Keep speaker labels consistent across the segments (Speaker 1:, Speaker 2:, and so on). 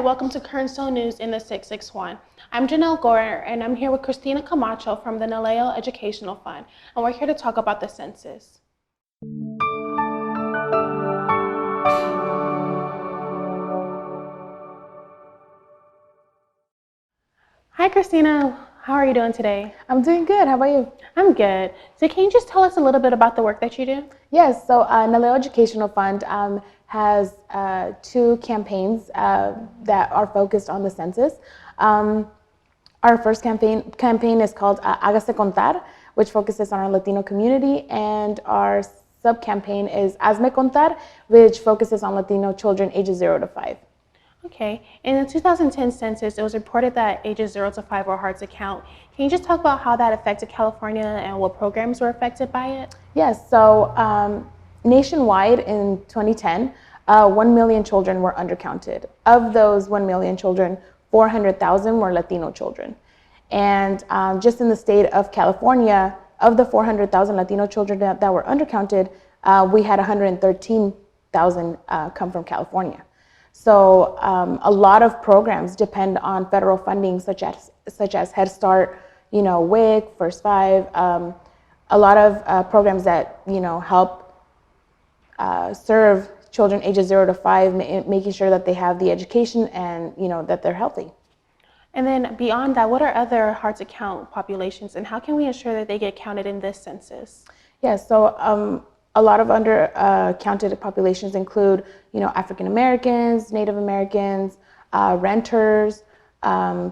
Speaker 1: Hi, welcome to Kern Sol News in the 661. I'm JaNell Gore, and I'm here with Cristina Camacho from the NALEO Educational Fund, and we're here to talk about the census. Hi, Cristina. How are you doing today?
Speaker 2: I'm doing good. How about you?
Speaker 1: I'm good. So can you just tell us a little bit about the work that you do?
Speaker 2: Yes, so NALEO Educational Fund has two campaigns that are focused on the census. Our first campaign is called Hágase Contar, which focuses on our Latino community, and our sub-campaign is Hazme Contar, which focuses on Latino children ages 0 to 5.
Speaker 1: Okay. In the 2010 census, it was reported that ages 0 to 5 were hard to count. Can you just talk about how that affected California and what programs were affected by it?
Speaker 2: Yes, so nationwide in 2010, 1 million children were undercounted. Of those 1 million children, 400,000 were Latino children. And just in the state of California, of the 400,000 Latino children that were undercounted, we had 113,000 come from California. So a lot of programs depend on federal funding, such as Head Start, WIC, First Five, a lot of programs that help serve children ages 0 to 5, making sure that they have the education and that they're healthy.
Speaker 1: And then beyond that, what are other hard to count populations, and how can we ensure that they get counted in this census?
Speaker 2: Yes, so a lot of undercounted populations include, African Americans, Native Americans, renters,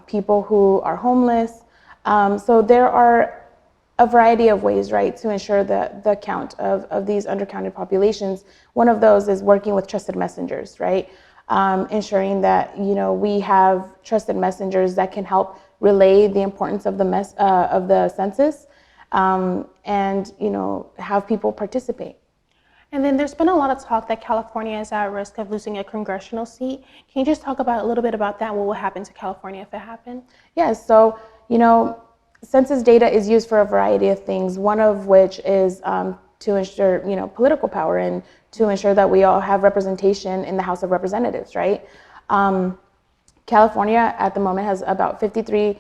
Speaker 2: people who are homeless. So there are a variety of ways, right, to ensure the count of these undercounted populations. One of those is working with trusted messengers, right? Ensuring that we have trusted messengers that can help relay the importance of the census. And have people participate.
Speaker 1: And then there's been a lot of talk that California is at risk of losing a congressional seat. Can you just talk about a little bit about that and what will happen to California if it happened?
Speaker 2: Yes, so census data is used for a variety of things, one of which is to ensure political power and to ensure that we all have representation in the House of Representatives, right? California at the moment has about 53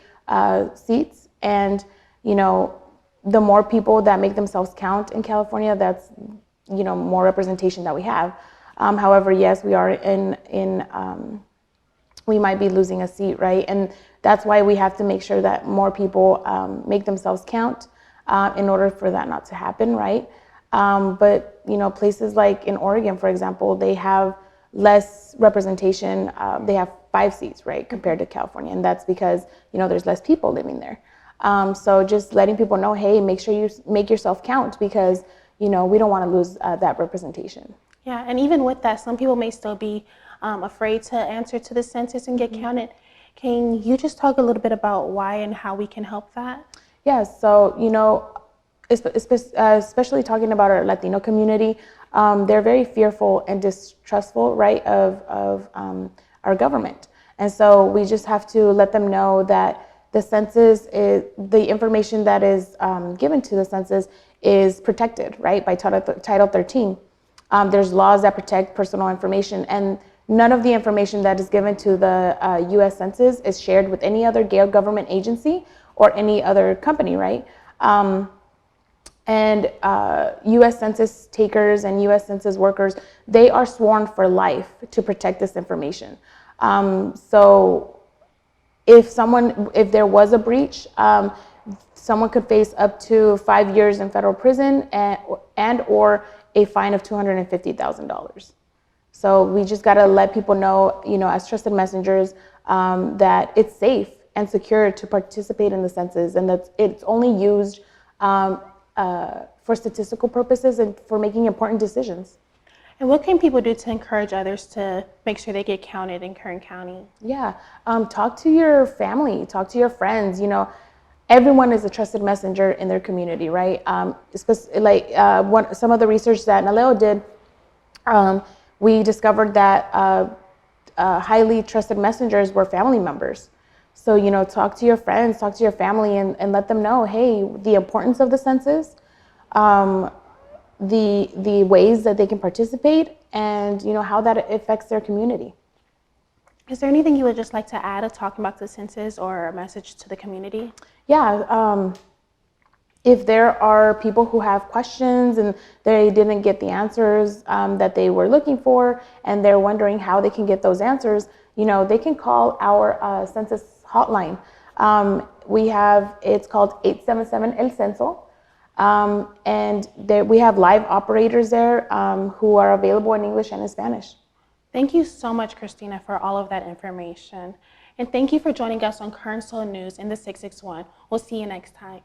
Speaker 2: seats, and the more people that make themselves count in California, that's more representation that we have. However, yes, we are we might be losing a seat, right? And that's why we have to make sure that more people make themselves count in order for that not to happen, right? But places like in Oregon, for example, they have less representation. They have 5 seats, right, compared to California, and that's because there's less people living there. So just letting people know, hey, make sure you make yourself count, because we don't want to lose that representation.
Speaker 1: Yeah, and even with that, some people may still be afraid to answer to the census and get counted. Can you just talk a little bit about why and how we can help that?
Speaker 2: Yeah, so especially talking about our Latino community, they're very fearful and distrustful, right, of our government. And so we just have to let them know that the census is, the information that is given to the census is protected, right, by Title 13. There's laws that protect personal information, and none of the information that is given to the U.S. Census is shared with any other government agency or any other company, right? And U.S. Census takers and U.S. Census workers, they are sworn for life to protect this information. So if there was a breach, someone could face up to 5 years in federal prison and or a fine of $250,000. So we just got to let people know, as trusted messengers, that it's safe and secure to participate in the census, and that it's only used for statistical purposes and for making important decisions.
Speaker 1: And what can people do to encourage others to make sure they get counted in Kern County?
Speaker 2: Yeah, talk to your family, talk to your friends. Everyone is a trusted messenger in their community, right? Some of the research that NALEO did, we discovered that highly trusted messengers were family members. So, talk to your friends, talk to your family, and let them know, hey, the importance of the census, the ways that they can participate, and how that affects their community.
Speaker 1: Is there anything you would just like to add of talking about the census or a message to the community?
Speaker 2: Yeah, if there are people who have questions and they didn't get the answers that they were looking for, and they're wondering how they can get those answers, they can call our census hotline. It's called 877 El Censo. And we have live operators there who are available in English and in Spanish.
Speaker 1: Thank you so much, Cristina, for all of that information. And thank you for joining us on Kern Sol News in the 661. We'll see you next time.